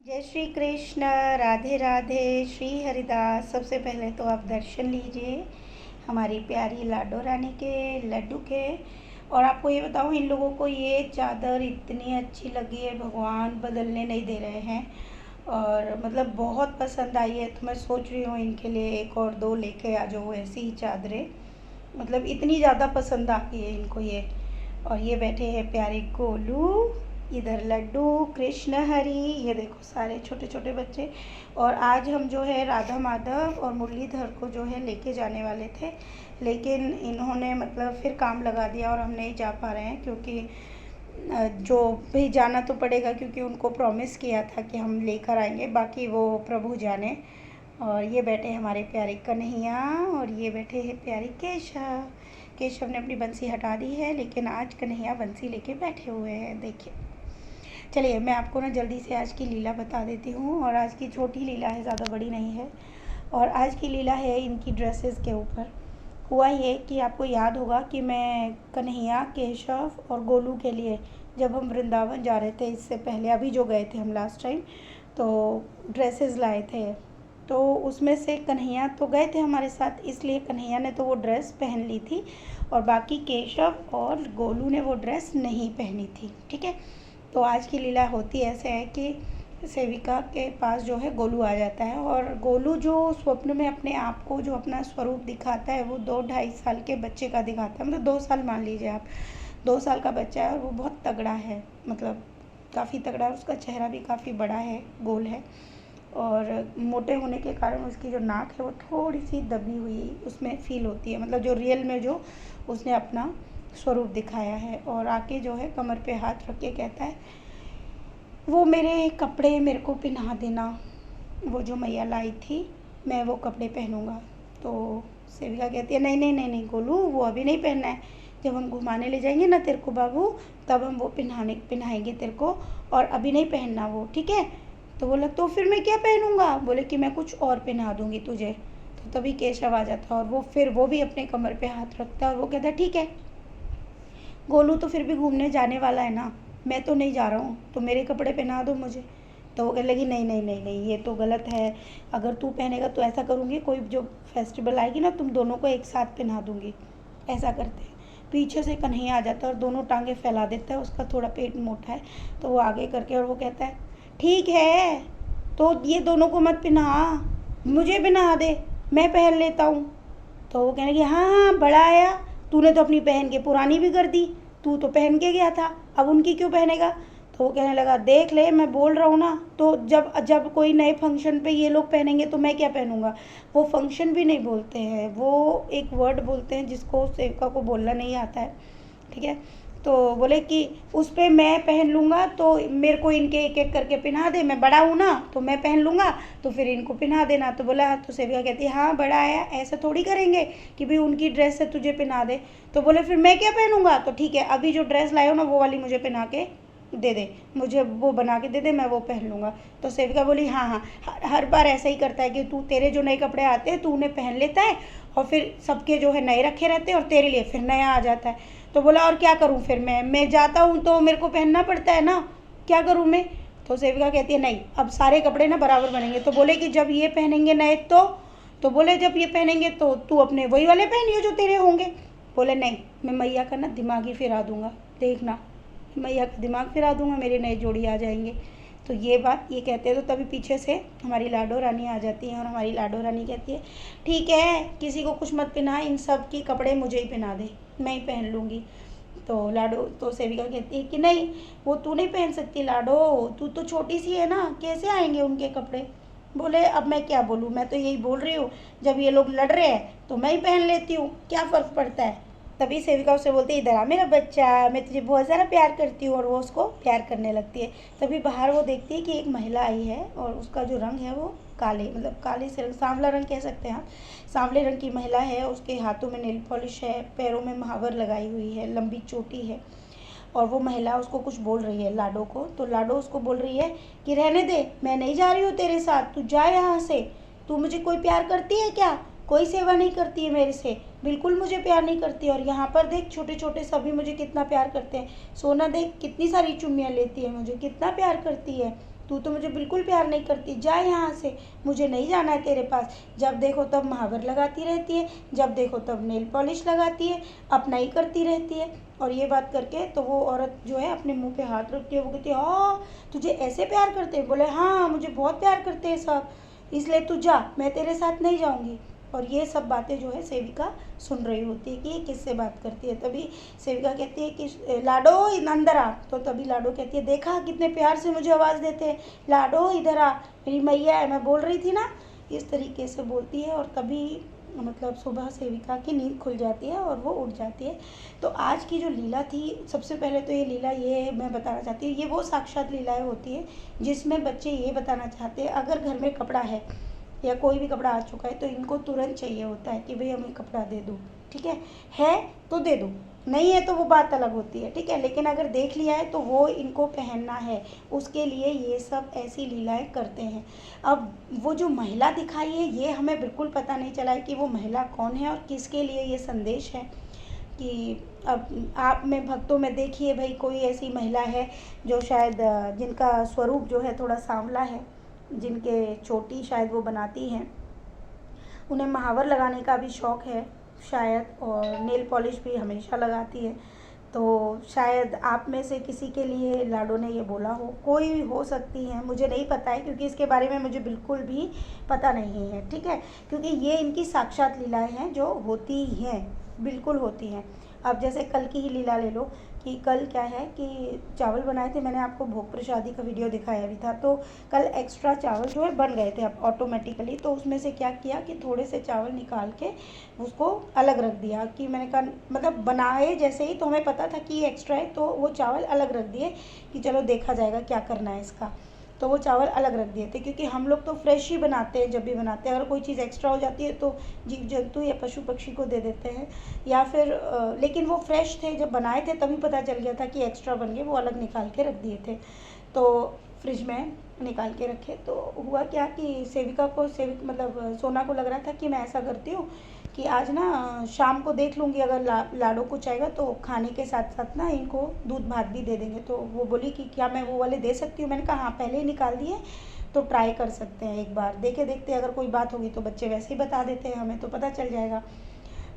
जय श्री कृष्ण। राधे राधे। श्री हरिदास। सबसे पहले तो आप दर्शन लीजिए हमारी प्यारी लाडो रानी के, लड्डू के। और आपको ये बताऊँ, इन लोगों को ये चादर इतनी अच्छी लगी है, भगवान बदलने नहीं दे रहे हैं। और मतलब बहुत पसंद आई है, तो मैं सोच रही हूँ इनके लिए एक और दो लेके आ जाऊँ ऐसी ही चादरें। मतलब इतनी ज़्यादा पसंद आ गई है इनको ये। और ये बैठे हैं प्यारे गोलू, इधर लड्डू, कृष्ण हरी, ये देखो सारे छोटे छोटे बच्चे। और आज हम जो है राधा माधव और मुरलीधर को जो है लेके जाने वाले थे, लेकिन इन्होंने मतलब फिर काम लगा दिया और हम नहीं जा पा रहे हैं, क्योंकि जो भी जाना तो पड़ेगा, क्योंकि उनको प्रॉमिस किया था कि हम लेकर आएंगे, बाकी वो प्रभु जाने। और ये बैठे हमारे प्यारे कन्हैया और ये बैठे हैं प्यारे केशव। केशव ने अपनी बंसी हटा दी है, लेकिन आज कन्हैया बंसी लेके बैठे हुए हैं, देखिए। चलिए मैं आपको ना जल्दी से आज की लीला बता देती हूँ। और आज की छोटी लीला है, ज़्यादा बड़ी नहीं है। और आज की लीला है इनकी ड्रेसेस के ऊपर। हुआ ये कि आपको याद होगा कि मैं कन्हैया, केशव और गोलू के लिए जब हम वृंदावन जा रहे थे, इससे पहले अभी जो गए थे हम लास्ट टाइम, तो ड्रेसेस लाए थे। तो उसमें से कन्हैया तो गए थे हमारे साथ, इसलिए कन्हैया ने तो वो ड्रेस पहन ली थी, और बाकी केशव और गोलू ने वो ड्रेस नहीं पहनी थी। ठीक है। तो आज की लीला होती ऐसे है कि सेविका के पास जो है गोलू आ जाता है, और गोलू जो स्वप्न में अपने आप को, जो अपना स्वरूप दिखाता है, वो 2-2.5 साल के बच्चे का दिखाता है। मतलब 2 साल मान लीजिए आप, 2 साल का बच्चा है, और वो बहुत तगड़ा है, मतलब काफ़ी तगड़ा है। उसका चेहरा भी काफ़ी बड़ा है, गोल है, और मोटे होने के कारण उसकी जो नाक है वो थोड़ी सी दबी हुई उसमें फील होती है, मतलब जो रियल में जो उसने अपना स्वरूप दिखाया है। और आके जो है कमर पे हाथ रख के कहता है, वो मेरे कपड़े मेरे को पहना देना, वो जो मैया लाई थी मैं वो कपड़े पहनूंगा। तो सेविका कहती है, नहीं नहीं नहीं नहीं गोलू, वो अभी नहीं पहनना है, जब हम घुमाने ले जाएंगे ना तेरे को बाबू, तब हम वो पहनाएंगे तेरे को, और अभी नहीं पहनना वो, ठीक है। तो बोला, तो फिर मैं क्या पहनूंगा? बोले कि मैं कुछ और पहना दूंगी तुझे। तो तभी केशव आ जाता है, और वो फिर वो भी अपने कमर पे हाथ रखता है, और वो कहता है, ठीक है गोलू, तो फिर भी घूमने जाने वाला है ना, मैं तो नहीं जा रहा हूँ, तो मेरे कपड़े पहना दो मुझे। तो वो कहने लगी, नहीं नहीं नहीं नहीं, ये तो गलत है, अगर तू पहनेगा तो ऐसा करूँगी, कोई जो फेस्टिवल आएगी ना, तुम दोनों को एक साथ पहना दूँगी। ऐसा करते हैं। पीछे से कन्हैया आ जाता है और दोनों टांगे फैला देता है, उसका थोड़ा पेट मोटा है, तो वो आगे करके, और वो कहता है, ठीक है तो ये दोनों को मत पहना, मुझे पहना दे, मैं पहन लेता हूँ। तो वो कहने लगी, हाँ हाँ बड़ा आया, तूने तो अपनी पहन के पुरानी भी कर दी, तू तो पहन के गया था, अब उनकी क्यों पहनेगा? तो वो कहने लगा, देख ले मैं बोल रहा हूँ ना, तो जब जब कोई नए फंक्शन पे ये लोग पहनेंगे तो मैं क्या पहनूंगा? वो फंक्शन भी नहीं बोलते हैं, वो एक वर्ड बोलते हैं जिसको सेविका को बोलना नहीं आता है, ठीक है। तो बोले कि उस पर मैं पहन लूँगा, तो मेरे को इनके एक एक करके पहना दे, मैं बड़ा हूँ ना तो मैं पहन लूँगा, तो फिर इनको पहना देना। तो बोला, तो सेविका कहती है, हाँ बड़ा आया, ऐसा थोड़ी करेंगे कि भाई उनकी ड्रेस से तुझे पहना दे। तो बोले, फिर मैं क्या पहनूंगा? तो ठीक है, अभी जो ड्रेस लाए हो ना वो वाली मुझे पहना के दे दे, मुझे वो बना के दे दे, मैं वो पहन लूँगा। तो सेविका बोली, हाँ हाँ, हर बार ऐसा ही करता है कि तू, तेरे जो नए कपड़े आते हैं तू उन्हें पहन लेता है, और फिर सबके जो है नए रखे रहते हैं, और तेरे लिए फिर नया आ जाता है। तो बोला, और क्या करूँ फिर, मैं जाता हूँ तो मेरे को पहनना पड़ता है ना, क्या करूँ मैं? तो सेविका कहती है, नहीं अब सारे कपड़े ना बराबर बनेंगे। तो बोले कि जब ये पहनेंगे नए तो बोले, जब ये पहनेंगे तो तू अपने वही वाले पहनियो जो तेरे होंगे। बोले, नहीं मैं मैया का ना दिमाग ही फिरा दूंगा, देखना मैया का दिमाग फिरा दूंगा, मेरे नए जोड़ी आ जाएंगे। तो ये बात ये कहते हैं, तो तभी पीछे से हमारी लाडो रानी आ जाती है, और हमारी लाडो रानी कहती है, ठीक है किसी को कुछ मत पहना, इन सब की कपड़े मुझे ही पहना दे, मैं ही पहन लूँगी। तो सेविका कहती है कि नहीं, वो तू नहीं पहन सकती लाडो, तू तो छोटी सी है ना, कैसे आएंगे उनके कपड़े? बोले, अब मैं क्या बोलूँ, मैं तो यही बोल रही हूँ, जब ये लोग लड़ रहे हैं तो मैं ही पहन लेती हूँ, क्या फ़र्क पड़ता है? तभी सेविका उससे बोलती है, इधर आ मेरा बच्चा, मैं तुझे बहुत ज़्यादा प्यार करती हूँ, और वो उसको प्यार करने लगती है। तभी बाहर वो देखती है कि एक महिला आई है, और उसका जो रंग है वो काले, मतलब काले से सांवला रंग कह सकते हैं आप, सांवले रंग की महिला है। उसके हाथों में नेल पॉलिश है, पैरों में महावर लगाई हुई है, लंबी चोटी है, और वो महिला उसको कुछ बोल रही है लाडो को। तो लाडो उसको बोल रही है कि रहने दे, मैं नहीं जा रही हूँ तेरे साथ, तू जा यहाँ से, तू मुझे कोई प्यार करती है क्या? कोई सेवा नहीं करती है मेरे से, बिल्कुल मुझे प्यार नहीं करती। और यहाँ पर देख छोटे छोटे सभी मुझे कितना प्यार करते हैं, सोना देख कितनी सारी चुम्मियाँ लेती है, मुझे कितना प्यार करती है, तू तो मुझे बिल्कुल प्यार नहीं करती, जा यहाँ से, मुझे नहीं जाना है तेरे पास। जब देखो तब महावर लगाती रहती है, जब देखो तब नेल पॉलिश लगाती है, अपना ही करती रहती है। और ये बात करके तो वो औरत जो है अपने मुंह पे हाथ रखती है, वो कहती है हाँ तुझे ऐसे प्यार करते हैं? बोले हाँ मुझे बहुत प्यार करते हैं सब, इसलिए तू जा, मैं तेरे साथ नहीं जाऊँगी। और ये सब बातें जो है सेविका सुन रही होती है कि ये किससे बात करती है। तभी सेविका कहती है कि लाडो अंदर आ। तो तभी लाडो कहती है देखा कितने प्यार से मुझे आवाज़ देते हैं, लाडो इधर आ, मेरी मैया है, मैं बोल रही थी ना। इस तरीके से बोलती है और तभी मतलब सुबह सेविका की नींद खुल जाती है और वो उठ जाती है। तो आज की जो लीला थी, सबसे पहले तो ये लीला ये मैं बताना चाहती हूँ, ये वो साक्षात लीलाएँ होती है जिसमें बच्चे ये बताना चाहते हैं अगर घर में कपड़ा है या कोई भी कपड़ा आ चुका है तो इनको तुरंत चाहिए होता है कि भाई हमें कपड़ा दे दो, ठीक है तो दे दो, नहीं है तो वो बात अलग होती है, ठीक है। लेकिन अगर देख लिया है तो वो इनको पहनना है, उसके लिए ये सब ऐसी लीलाएं करते हैं। अब वो जो महिला दिखाई है ये हमें बिल्कुल पता नहीं चला है कि वो महिला कौन है और किसके लिए ये संदेश है। कि अब आप में भक्तों में देखिए भाई कोई ऐसी महिला है जो शायद जिनका स्वरूप जो है थोड़ा सांवला है, जिनके चोटी शायद वो बनाती हैं, उन्हें महावर लगाने का भी शौक़ है शायद, और नेल पॉलिश भी हमेशा लगाती है। तो शायद आप में से किसी के लिए लाडो ने ये बोला हो, कोई हो सकती है, मुझे नहीं पता है क्योंकि इसके बारे में मुझे बिल्कुल भी पता नहीं है, ठीक है। क्योंकि ये इनकी साक्षात लीलाएं हैं जो होती हैं, बिल्कुल होती हैं। अब जैसे कल की ही लीला ले लो कि कल क्या है कि चावल बनाए थे, मैंने आपको भोग प्रसादी का वीडियो दिखाया भी था। तो कल एक्स्ट्रा चावल जो है बन गए थे अब ऑटोमेटिकली, तो उसमें से क्या किया कि थोड़े से चावल निकाल के उसको अलग रख दिया। कि मैंने कहा मतलब बनाए जैसे ही तो हमें पता था कि ये एक्स्ट्रा है, तो वो चावल अलग रख दिए कि चलो देखा जाएगा क्या करना है इसका। तो वो चावल अलग रख दिए थे क्योंकि हम लोग तो फ्रेश ही बनाते हैं, जब भी बनाते हैं अगर कोई चीज़ एक्स्ट्रा हो जाती है तो जीव जंतु या पशु पक्षी को दे देते हैं या फिर लेकिन वो फ्रेश थे, जब बनाए थे तभी पता चल गया था कि एक्स्ट्रा बन गए, वो अलग निकाल के रख दिए थे। तो फ्रिज में निकाल के रखे। तो हुआ क्या कि सेविका को मतलब सोना को लग रहा था कि मैं ऐसा करती हूँ कि आज ना शाम को देख लूँगी अगर लाडो कुछ आएगा तो खाने के साथ साथ ना इनको दूध भात भी दे देंगे। तो वो बोली कि क्या मैं वो वाले दे सकती हूँ? मैंने कहा हाँ पहले ही निकाल दिए तो ट्राई कर सकते हैं एक बार, देखते अगर कोई बात होगी तो बच्चे वैसे ही बता देते हैं, हमें तो पता चल जाएगा।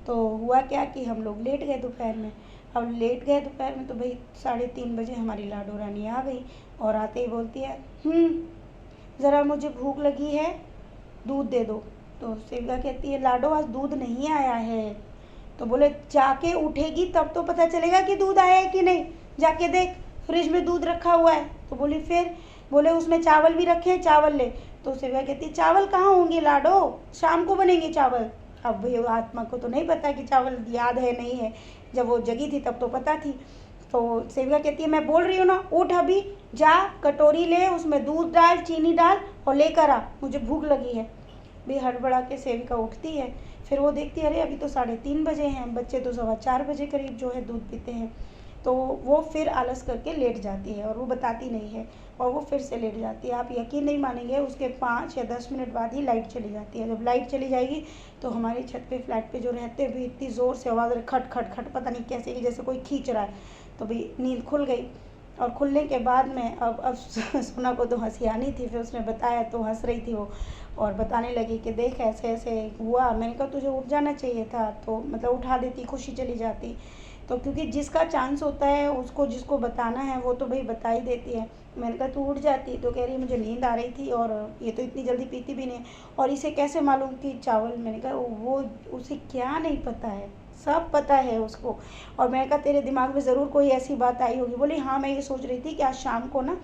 तो हुआ क्या कि हम लोग लेट गए दोपहर में। अब लेट गए दोपहर में तो भाई 3:30 बजे हमारी लाडो रानी आ गई और आते ही बोलती है ज़रा मुझे भूख लगी है, दूध दे दो। तो सेविका कहती है लाडो आज दूध नहीं आया है। तो बोले जाके उठेगी तब तो पता चलेगा कि दूध आया है कि नहीं, जाके देख फ्रिज में दूध रखा हुआ है। तो बोली फिर? बोले उसमें चावल भी रखे हैं, चावल ले। तो सेविका कहती है चावल कहाँ होंगे लाडो, शाम को बनेंगे चावल। अब भाई आत्मा को तो नहीं पता कि चावल याद है नहीं है, जब वो जगी थी तब तो पता थी। तो सेविका कहती है मैं बोल रही हूँ ना, उठ अभी, जा कटोरी ले, उसमें दूध डाल, चीनी डाल और लेकर आ, मुझे भूख लगी है। भी हड़बड़ा के सेविका उठती है, फिर वो देखती है अरे अभी तो 3:30 बजे हैं, बच्चे तो 4:15 बजे करीब जो है दूध पीते हैं। तो वो फिर आलस करके लेट जाती है और वो बताती नहीं है और वो फिर से लेट जाती है। आप यकीन नहीं मानेंगे उसके 5 या 10 मिनट बाद ही लाइट चली जाती है। जब लाइट चली जाएगी तो हमारी छत पे फ्लैट पे जो रहते हैं भी इतनी ज़ोर से आवाज़ खट खट खट, पता नहीं कैसे कि जैसे कोई खींच रहा है। तो भी नींद खुल गई और खुलने के बाद में अब सोना को तो हंसी आनी थी, फिर उसने बताया तो हंस रही थी वो और बताने लगी कि देख ऐसे ऐसे हुआ। मैंने कहा तुझे उठ जाना चाहिए था, तो मतलब उठा देती, खुशी चली जाती। तो क्योंकि जिसका चांस होता है उसको जिसको बताना है वो तो भाई बता ही देती है। मैंने कहा तू उठ जाती। तो कह रही मुझे नींद आ रही थी और ये तो इतनी जल्दी पीती भी नहीं और इसे कैसे मालूम कि चावल। मैंने कहा वो उसे क्या नहीं पता है, सब पता है उसको। और मैंने कहा तेरे दिमाग में ज़रूर कोई ऐसी बात आई होगी। बोली हाँ मैं ये सोच रही थी कि आज शाम को ना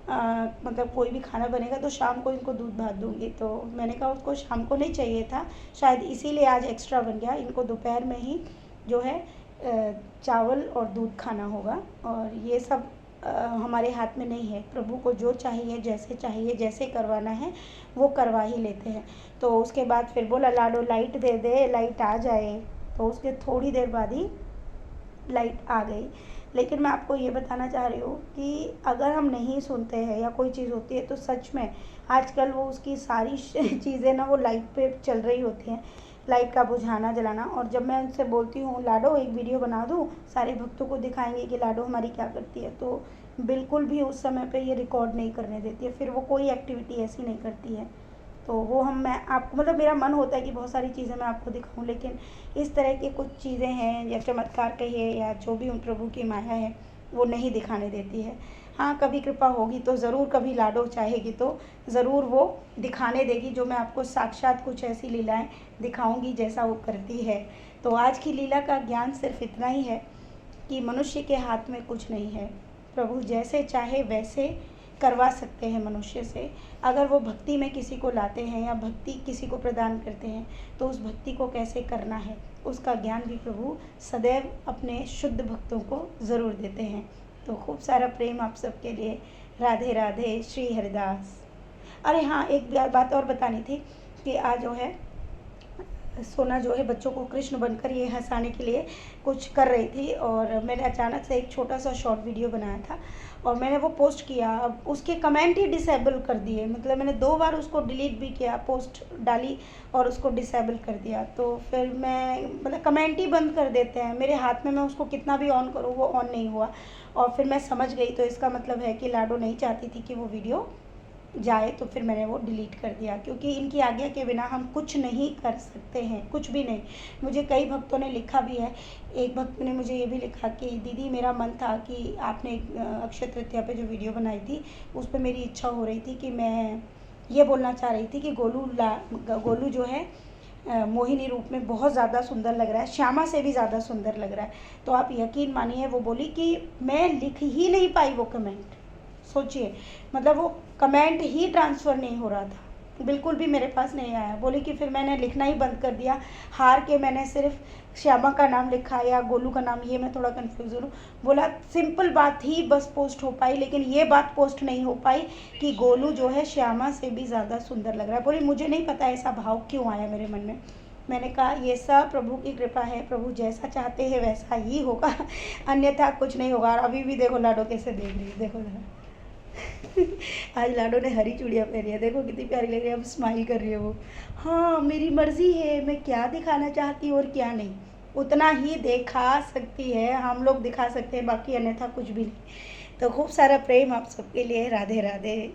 मतलब कोई भी खाना बनेगा तो शाम को इनको दूध भात दूँगी। तो मैंने कहा उसको शाम को नहीं चाहिए था, शायद इसीलिए आज एक्स्ट्रा बन गया, इनको दोपहर में ही जो है चावल और दूध खाना होगा। और ये सब हमारे हाथ में नहीं है, प्रभु को जो चाहिए जैसे करवाना है वो करवा ही लेते हैं। तो उसके बाद फिर बोला लाडो लाइट दे दे, लाइट आ जाए। तो उसके थोड़ी देर बाद ही लाइट आ गई। लेकिन मैं आपको ये बताना चाह रही हूँ कि अगर हम नहीं सुनते हैं या कोई चीज़ होती है तो सच में आजकल वो उसकी सारी चीज़ें ना वो लाइट पे चल रही होती हैं, लाइट का बुझाना जलाना। और जब मैं उनसे बोलती हूँ लाडो एक वीडियो बना दूँ, सारे भक्तों को दिखाएंगे कि लाडो हमारी क्या करती है, तो बिल्कुल भी उस समय पे ये रिकॉर्ड नहीं करने देती है, फिर वो कोई एक्टिविटी ऐसी नहीं करती है। तो वो मैं आपको मतलब मेरा मन होता है कि बहुत सारी चीज़ें मैं आपको दिखाऊं, लेकिन इस तरह की कुछ चीज़ें हैं या चमत्कार कहिए या जो भी उन प्रभु की माया है वो नहीं दिखाने देती है। हाँ, कभी कृपा होगी तो ज़रूर, कभी लाडो चाहेगी तो ज़रूर वो दिखाने देगी, जो मैं आपको साक्षात कुछ ऐसी लीलाएं दिखाऊंगी जैसा वो करती है। तो आज की लीला का ज्ञान सिर्फ इतना ही है कि मनुष्य के हाथ में कुछ नहीं है। प्रभु जैसे चाहे वैसे करवा सकते हैं मनुष्य से। अगर वो भक्ति में किसी को लाते हैं या भक्ति किसी को प्रदान करते हैं तो उस भक्ति को कैसे करना है उसका ज्ञान भी प्रभु सदैव अपने शुद्ध भक्तों को ज़रूर देते हैं। तो खूब सारा प्रेम आप सबके लिए। राधे राधे, श्री हरिदास। अरे हाँ, एक बात और बतानी थी कि आज जो है सोना जो है बच्चों को कृष्ण बनकर ये हंसाने के लिए कुछ कर रही थी, और मैंने अचानक से एक छोटा सा शॉर्ट वीडियो बनाया था और मैंने वो पोस्ट किया। अब उसके कमेंट ही डिसेबल कर दिए, मतलब मैंने 2 बार उसको डिलीट भी किया, पोस्ट डाली और उसको डिसेबल कर दिया। तो फिर मैं मतलब कमेंट ही बंद कर देते हैं, मेरे हाथ में मैं उसको कितना भी ऑन करूँ वो ऑन नहीं हुआ। और फिर मैं समझ गई, तो इसका मतलब है कि लाडो नहीं चाहती थी कि वो वीडियो जाए, तो फिर मैंने वो डिलीट कर दिया, क्योंकि इनकी आज्ञा के बिना हम कुछ नहीं कर सकते हैं, कुछ भी नहीं। मुझे कई भक्तों ने लिखा भी है, एक भक्त ने मुझे ये भी लिखा कि दीदी मेरा मन था कि आपने अक्षय तृतीया पे जो वीडियो बनाई थी उस पर मेरी इच्छा हो रही थी कि मैं ये बोलना चाह रही थी कि गोलू जो है मोहिनी रूप में बहुत ज़्यादा सुंदर लग रहा है, श्यामा से भी ज़्यादा सुंदर लग रहा है। तो आप यकीन मानिए वो बोली कि मैं लिख ही नहीं पाई वो कमेंट। सोचिए, मतलब वो कमेंट ही ट्रांसफ़र नहीं हो रहा था, बिल्कुल भी मेरे पास नहीं आया। बोली कि फिर मैंने लिखना ही बंद कर दिया, हार के मैंने सिर्फ श्यामा का नाम लिखा या गोलू का नाम, ये मैं थोड़ा कन्फ्यूज़ हूँ। बोला सिंपल बात ही बस पोस्ट हो पाई, लेकिन ये बात पोस्ट नहीं हो पाई कि गोलू जो है श्यामा से भी ज़्यादा सुंदर लग रहा है। बोली मुझे नहीं पता ऐसा भाव क्यों आया मेरे मन में। मैंने कहा ये सब प्रभु की कृपा है, प्रभु जैसा चाहते हैं वैसा ही होगा, अन्यथा कुछ नहीं होगा। और अभी भी देखो लाडो कैसे देख रही है, देखो जरा आज लाडो ने हरी चूड़ियाँ पहनी है, देखो कितनी प्यारी लग रही है, अब स्माइल कर रही है वो। हाँ, मेरी मर्जी है मैं क्या दिखाना चाहती हूँ और क्या नहीं, उतना ही दिखा सकती है, हम लोग दिखा सकते हैं, बाकी अन्यथा कुछ भी नहीं। तो खूब सारा प्रेम आप सबके लिए। राधे राधे।